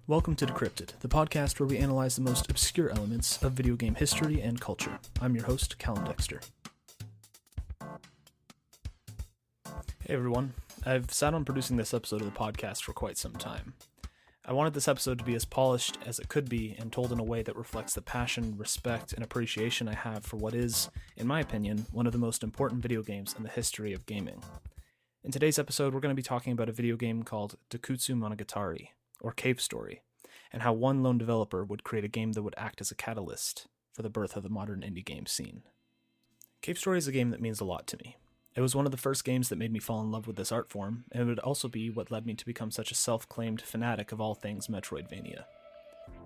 Welcome to Decrypted, the podcast where we analyze the most obscure elements of video game history and culture. I'm your host, Callum. Hey everyone, I've sat on producing this episode of the podcast for quite some time. I wanted this episode to be as polished as it could be and told in a way that reflects the passion, respect, and appreciation I have for what is, in my opinion, one of the most important video games in the history of gaming. In today's episode, we're going to be talking about a video game called Doukutsu Monogatari, or Cave Story, and how one lone developer would create a game that would act as a catalyst for the birth of the modern indie game scene. Cave Story is a game that means a lot to me. It was one of the first games that made me fall in love with this art form, and it would also be what led me to become such a self-claimed fanatic of all things Metroidvania.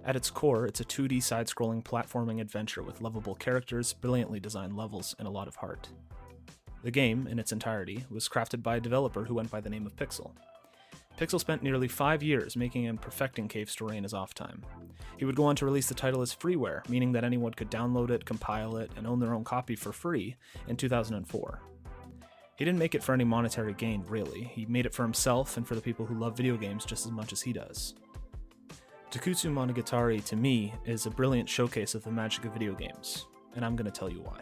At its core, it's a 2D side-scrolling platforming adventure with lovable characters, brilliantly designed levels, and a lot of heart. The game, in its entirety, was crafted by a developer who went by the name of Pixel. Pixel spent nearly 5 years making and perfecting Cave Story in his off time. He would go on to release the title as freeware, meaning that anyone could download it, compile it, and own their own copy for free in 2004. He didn't make it for any monetary gain, really. He made it for himself and for the people who love video games just as much as he does. Doukutsu Monogatari, to me, is a brilliant showcase of the magic of video games, and I'm going to tell you why.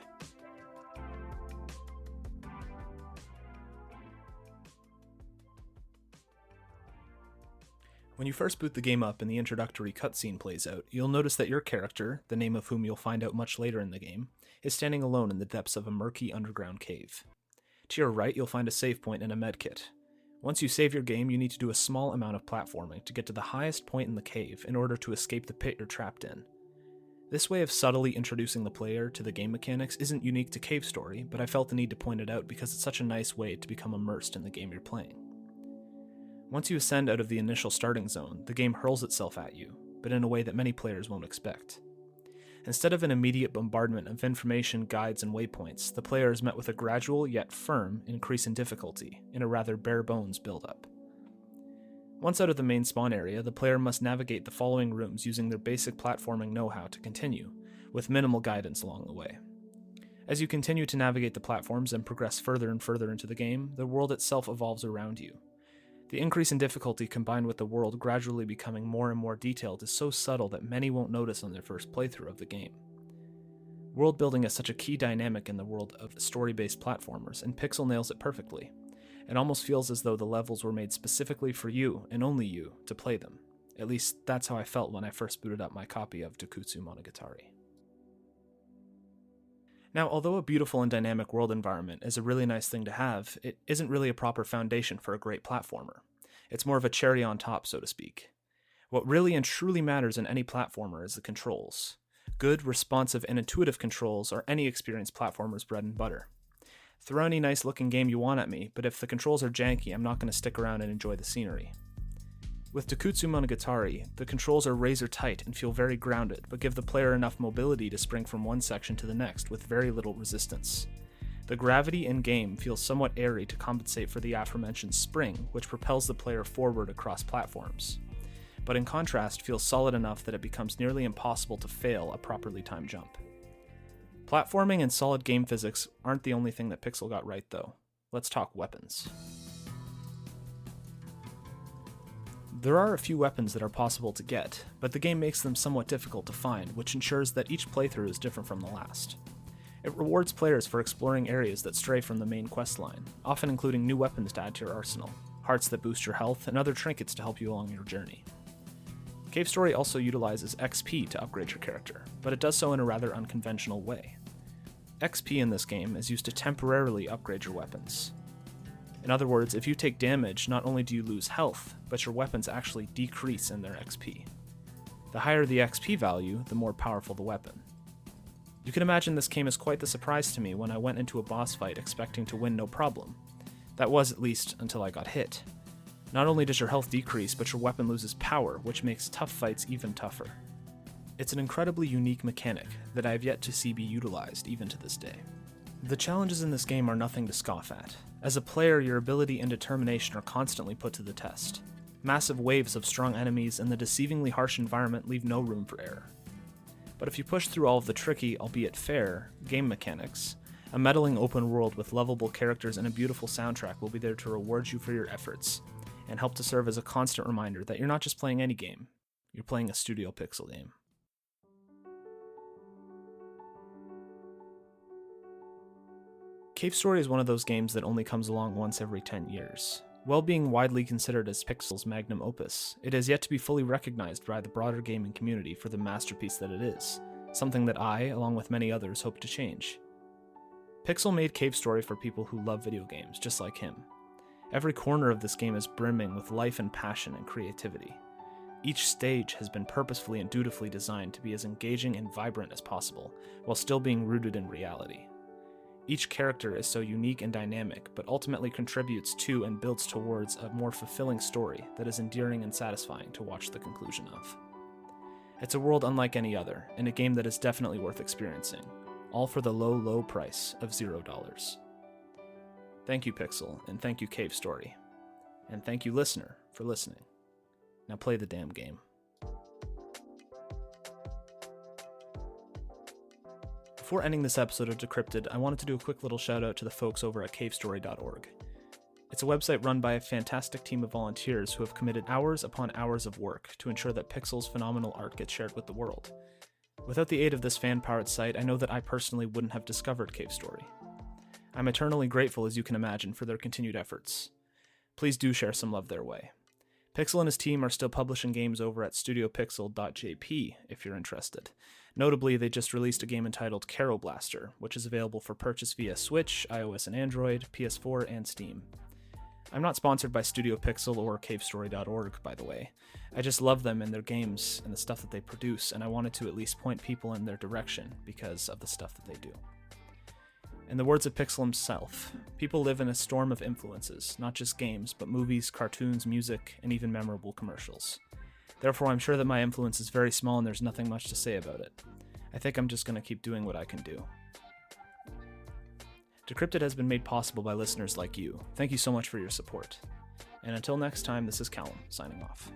When you first boot the game up and the introductory cutscene plays out, you'll notice that your character, the name of whom you'll find out much later in the game, is standing alone in the depths of a murky underground cave. To your right, you'll find a save point and a medkit. Once you save your game, you need to do a small amount of platforming to get to the highest point in the cave in order to escape the pit you're trapped in. This way of subtly introducing the player to the game mechanics isn't unique to Cave Story, but I felt the need to point it out because it's such a nice way to become immersed in the game you're playing. Once you ascend out of the initial starting zone, the game hurls itself at you, but in a way that many players won't expect. Instead of an immediate bombardment of information, guides, and waypoints, the player is met with a gradual yet firm increase in difficulty in a rather bare-bones build-up. Once out of the main spawn area, the player must navigate the following rooms using their basic platforming know-how to continue, with minimal guidance along the way. As you continue to navigate the platforms and progress further and further into the game, the world itself evolves around you. The increase in difficulty combined with the world gradually becoming more and more detailed is so subtle that many won't notice on their first playthrough of the game. World building is such a key dynamic in the world of story-based platformers, and Pixel nails it perfectly. It almost feels as though the levels were made specifically for you, and only you, to play them. At least that's how I felt when I first booted up my copy of Doukutsu Monogatari. Now, although a beautiful and dynamic world environment is a really nice thing to have, it isn't really a proper foundation for a great platformer. It's more of a cherry on top, so to speak. What really and truly matters in any platformer is the controls. Good, responsive, and intuitive controls are any experienced platformer's bread and butter. Throw any nice looking game you want at me, but if the controls are janky, I'm not going to stick around and enjoy the scenery. With Doukutsu Monogatari, the controls are razor tight and feel very grounded, but give the player enough mobility to spring from one section to the next with very little resistance. The gravity in-game feels somewhat airy to compensate for the aforementioned spring, which propels the player forward across platforms, but in contrast feels solid enough that it becomes nearly impossible to fail a properly timed jump. Platforming and solid game physics aren't the only thing that Pixel got right though. Let's talk weapons. There are a few weapons that are possible to get, but the game makes them somewhat difficult to find, which ensures that each playthrough is different from the last. It rewards players for exploring areas that stray from the main questline, often including new weapons to add to your arsenal, hearts that boost your health, and other trinkets to help you along your journey. Cave Story also utilizes XP to upgrade your character, but it does so in a rather unconventional way. XP in this game is used to temporarily upgrade your weapons. In other words, if you take damage, not only do you lose health, but your weapons actually decrease in their XP. The higher the XP value, the more powerful the weapon. You can imagine this came as quite the surprise to me when I went into a boss fight expecting to win no problem. That was, at least, until I got hit. Not only does your health decrease, but your weapon loses power, which makes tough fights even tougher. It's an incredibly unique mechanic that I have yet to see be utilized even to this day. The challenges in this game are nothing to scoff at. As a player, your ability and determination are constantly put to the test. Massive waves of strong enemies and the deceivingly harsh environment leave no room for error. But if you push through all of the tricky, albeit fair, game mechanics, a meddling open world with lovable characters and a beautiful soundtrack will be there to reward you for your efforts, and help to serve as a constant reminder that you're not just playing any game, You're playing a Studio Pixel game. Cave Story is one of those games that only comes along once every 10 years. While being widely considered as Pixel's magnum opus, it has yet to be fully recognized by the broader gaming community for the masterpiece that it is, something that I, along with many others, hope to change. Pixel made Cave Story for people who love video games, just like him. Every corner of this game is brimming with life and passion and creativity. Each stage has been purposefully and dutifully designed to be as engaging and vibrant as possible, while still being rooted in reality. Each character is so unique and dynamic, but ultimately contributes to and builds towards a more fulfilling story that is endearing and satisfying to watch the conclusion of. It's a world unlike any other, and a game that is definitely worth experiencing, all for the low, low price of $0. Thank you, Pixel, and thank you, Cave Story. And thank you, listener, for listening. Now play the damn game. Before ending this episode of Decrypted, I wanted to do a quick little shout out to the folks over at cavestory.org. It's a website run by a fantastic team of volunteers who have committed hours upon hours of work to ensure that Pixel's phenomenal art gets shared with the world. Without the aid of this fan-powered site, I know that I personally wouldn't have discovered Cave Story. I'm eternally grateful, as you can imagine, for their continued efforts. Please do share some love their way. Pixel and his team are still publishing games over at studiopixel.jp if you're interested. Notably, they just released a game entitled Caro Blaster, which is available for purchase via Switch, iOS and Android, PS4, and Steam. I'm not sponsored by Studio Pixel or cavestory.org, by the way. I just love them and their games and the stuff that they produce, and I wanted to at least point people in their direction because of the stuff that they do. In the words of Pixel himself, people live in a storm of influences, not just games, but movies, cartoons, music, and even memorable commercials. Therefore, I'm sure that my influence is very small and there's nothing much to say about it. I think I'm just going to keep doing what I can do. Decrypted has been made possible by listeners like you. Thank you so much for your support. And until next time, this is Callum, signing off.